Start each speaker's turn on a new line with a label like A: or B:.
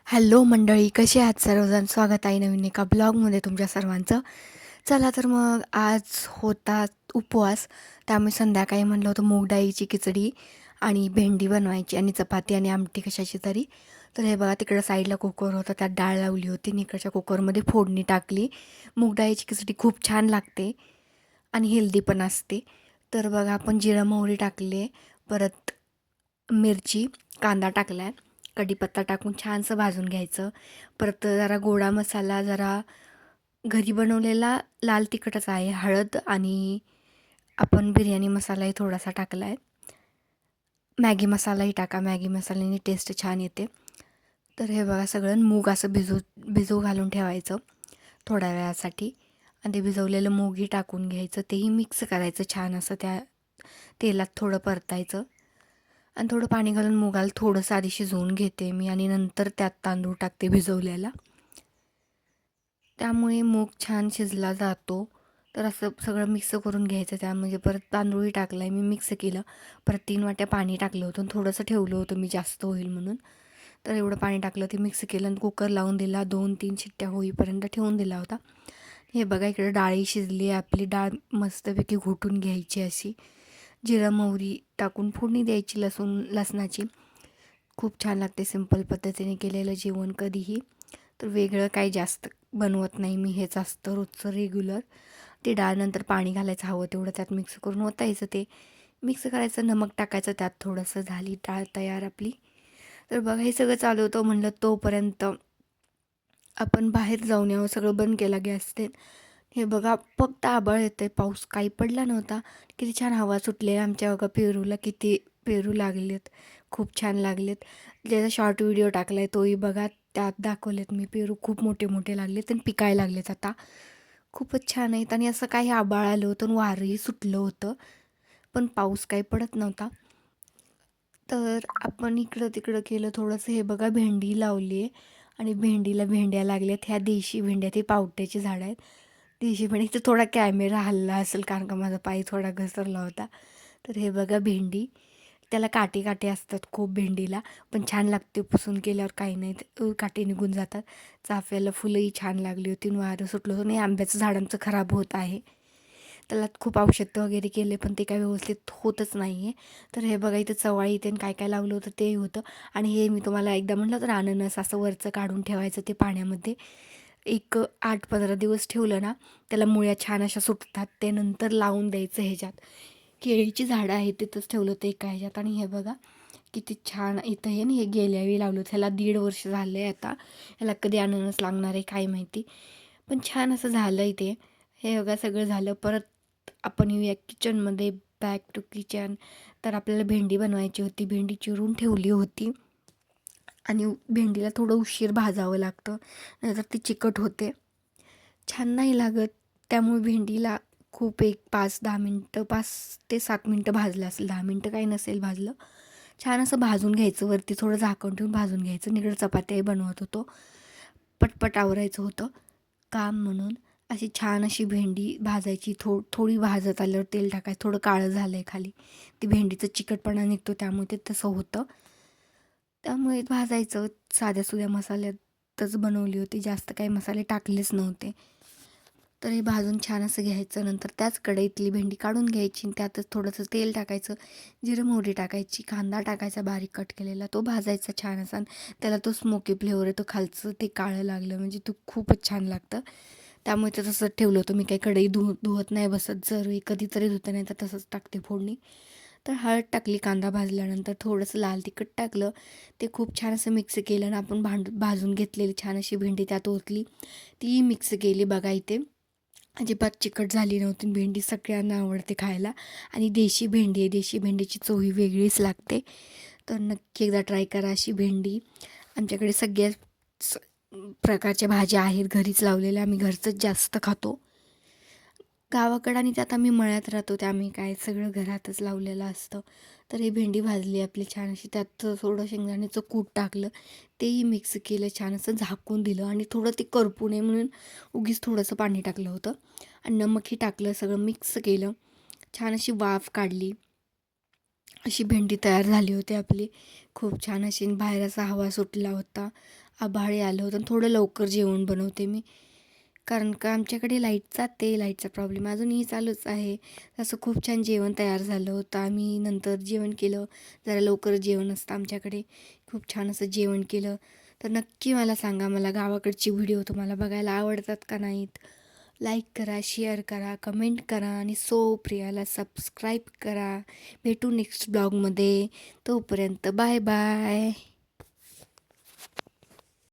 A: Hello मंडळी, कसे आहात सर्वजण? स्वागत आहे नवीन एका ब्लॉगमध्ये तुमच्या सर्वांचं. चला तर मग आज होता उपवास, त्यामुळे संध्याकाळी म्हणलं होतं मूग डाळीची खिचडी आणि भेंडी बनवायची आणि चपाती आणि आमटी कशाची तरी. तर हे बघा, तिकडं साईडला कुकर होता, त्यात डाळ लावली होती आणि इकडच्या कुकरमध्ये फोडणी टाकली. मूग डाळीची खिचडी खूप छान लागते आणि हेल्दी पण असते. तर बघा, आपण जिरं मोहरी टाकले, परत मिरची, कांदा टाकला आहे, कढीपत्ता टाकून छानसं भाजून घ्यायचं. परत जरा गोडा मसाला, जरा घरी बनवलेला लाल तिखटच आहे, हळद आणि आपण बिर्याणी मसालाही थोडासा टाकला आहे. मॅगी मसालाही टाका, मॅगी मसाल्याने टेस्ट छान येते. तर हे बघा, सगळं मूग असं भिजू घालून ठेवायचं थोड्या वेळासाठी आणि ते भिजवलेलं मूगही टाकून घ्यायचं. तेही मिक्स करायचं छान असं, त्या तेलात थोडं परतायचं आणि थोडं पाणी घालून मुगाला थोडंसं आधी शिजवून घेते मी आणि नंतर त्यात तांदूळ टाकते भिजवलेला. त्यामुळे मूग छान शिजला जातो. तर असं सगळं मिक्स करून घ्यायचं. त्यामध्ये परत तांदूळही टाकला आहे मी, मिक्स केलं. परत 3 वाट्या पाणी टाकलं होतं आणि थोडंसं ठेवलं होतं मी जास्त होईल म्हणून. तर एवढं पाणी टाकलं, ते मिक्स केलं आणि कुकर लावून दिला. 2-3 शिट्ट्या होईपर्यंत ठेवून दिला होता. हे बघा, इकडे डाळी शिजली आहे आपली. डाळ मस्तपैकी घोटून घ्यायची अशी. जिरं मोहरी टाकून फोडणी द्यायची लसणाची. खूप छान लागते सिंपल पद्धतीने केलेलं जेवण कधीही. तर वेगळं काही जास्त बनवत नाही मी, हेच असतं रोजचं रेग्युलर. ते डाळ नंतर पाणी घालायचं हवं तेवढं त्यात मिक्स करून ओतायचं, ते मिक्स करायचं, नमक टाकायचं त्यात थोडंसं, झाली डाळ तयार आपली. तर बघा, हे सगळं चालू होतं, म्हणलं तोपर्यंत आपण बाहेर जाऊन यावं. सगळं बंद केला गॅस ते. हे बघा, फक्त आभाळ येतंय, पाऊस काही पडला नव्हता. किती छान हवा सुटली आमच्या बघा पेरूला, किती पेरू लागलेत, खूप छान लागलेत. ज्याचा शॉर्ट व्हिडिओ टाकला आहे तोही बघा, त्यात दाखवलेत मी. पेरू खूप मोठे मोठे लागलेत आणि पिकायला लागलेत आता. खूपच छान आहेत आणि असं काही आभाळ आलं होतं आणि वारंही सुटलं होतं, पण पाऊस काही पडत नव्हता. तर आपण इकडं तिकडं केलं थोडंसं. हे बघा, भेंडी लावली आहे आणि भेंडीला भेंड्या लागल्यात. ह्या देशी भेंड्या, ते पावट्याची झाडं आहेत. देशी भेंडीचा थोडा कॅमेरा हलला असेल, कारण का माझा पाय थोडा घसरला होता. तर हे बघा भेंडी, त्याला काटे काटे असतात खूप भेंडीला, पण छान लागते पुसून केल्यावर, काही नाही काटे निघून जातात. चाफ्याला फुलंही छान लागली होती आणि वारं सुटलं होतं आणि आंब्याचं झाडांचं खराब होत आहे. त्याला खूप औषधं वगैरे केले, पण ते काय व्यवस्थित होतच नाही आहे. तर हे बघा, इथं चवळी इथे काय काय लावलं होतं तेही होतं. आणि हे मी तुम्हाला एकदा म्हटलं तर अननस असं वरचं काढून ठेवायचं ते पाण्यामध्ये. एक 8-15 दिवस ठेवलं ना, त्याला मुळ्या छान अशा सुटतात. ते नंतर लावून द्यायचं ह्याच्यात. केळीची झाडं आहेत तिथंच ठेवलं होतं एका ह्याच्यात. आणि हे बघा किती छान इथं आहे ना, हे गेल्या वेळी लावलं होतं, ह्याला 1.5 वर्ष झालं आहे आता. ह्याला कधी अननस लागणार आहे काय माहिती, पण छान असं झालं इथे. हे बघा, सगळं झालं. परत आपण येऊया किचनमध्ये, बॅक टू किचन. तर आपल्याला भेंडी बनवायची होती, भेंडी चिरून ठेवली होती आणि भेंडीला थोडं उशीर भाजावं लागतं, नाहीतर ती चिकट होते, छान नाही लागत. त्यामुळे भेंडीला खूप एक 5-10 मिनटं, 5 ते 7 मिनटं भाजलं असेल, 10 मिनटं काही नसेल भाजलं. छान असं भाजून घ्यायचं, वरती थोडं झाकण ठेवून भाजून घ्यायचं. निकडं चपात्याही बनवत होतो, पटपट आवरायचं होतं काम म्हणून. अशी छान अशी भेंडी भाजायची. थोडी भाजत आल्यावर तेल टाकायचं. थोडं काळं झालं आहे खाली, ती भेंडीचं चिकटपणा निघतो, त्यामुळे ते तसं होतं. त्यामुळे भाजायचं. साध्या सुध्या मसाल्यातच बनवली होती, जास्त काही मसाले टाकलेच नव्हते. तर हे भाजून छान असं घ्यायचं. नंतर त्याच कढईतली भेंडी काढून घ्यायची आणि त्यातच थोडंसं तेल टाकायचं, जिरं मोहरी टाकायची, कांदा टाकायचा बारीक कट केलेला, तो भाजायचा छान असा आणि त्याला तो स्मोकी फ्लेवर येतो, खालचं ते काळं लागलं म्हणजे तो खूपच छान लागतं. त्यामुळे ते तसंच ठेवलं होतं मी. काही कढई धुवत नाही बसत, जर कधीतरी धुतं, नाही तर तसंच टाकते फोडणी. तर हळद टाकली, कांदा भाजल्यानंतर थोडंसं लाल तिखट टाकलं, ते खूप छान असं मिक्स केलं आणि आपण भाजून घेतलेली छान अशी भेंडी त्यात ओतली, ती मिक्स केली. बघा, इथे अजिबात चिकट झाली नव्हती भेंडी, सगळ्यांना आवडते खायला आणि देशी भेंडी आहे, देशी भेंडीची चव ही वेगळीच लागते. तर नक्की एकदा ट्राय करा अशी भेंडी. आमच्याकडे सगळ्याच प्रकारच्या भाज्या आहेत घरीच लावलेल्या, आम्ही घरचंच जास्त खातो. गावाकडं आणि त्यात आम्ही मळ्यात राहतो, त्यामुळे काय सगळं घरातच लावलेलं असतं. तर ही भेंडी भाजली आपली छान अशी, त्यात थोडं शेंगदाण्याचं कूट टाकलं, तेही मिक्स केलं, छान असं झाकून दिलं आणि थोडं ते करपू नये म्हणून उगीच थोडंसं पाणी टाकलं होतं आणि नमकही टाकलं, सगळं मिक्स केलं, छान अशी वाफ काढली. अशी भेंडी तयार झाली होती आपली, खूप छान अशी. बाहेर असा हवा सुटला होता आभाळी आलं होतं आणि थोडं लवकर जेवण बनवते मी. कारण का आमच्याकडे लाईट जाते, लाईटचा प्रॉब्लेम अजूनही चालूच आहे. असं खूप छान जेवण तयार झालं होतं. आम्ही नंतर जेवण केलं. जरा लवकर जेवण असतं आमच्याकडे. खूप छान असं जेवण केलं. तर नक्की मला सांगा, मला गावाकडची व्हिडिओ तुम्हाला बघायला आवडतात का नाहीत? लाईक करा, शेअर करा, कमेंट करा आणि सो प्रियाला सबस्क्राईब करा. भेटू नेक्स्ट ब्लॉगमध्ये. तोपर्यंत बाय बाय.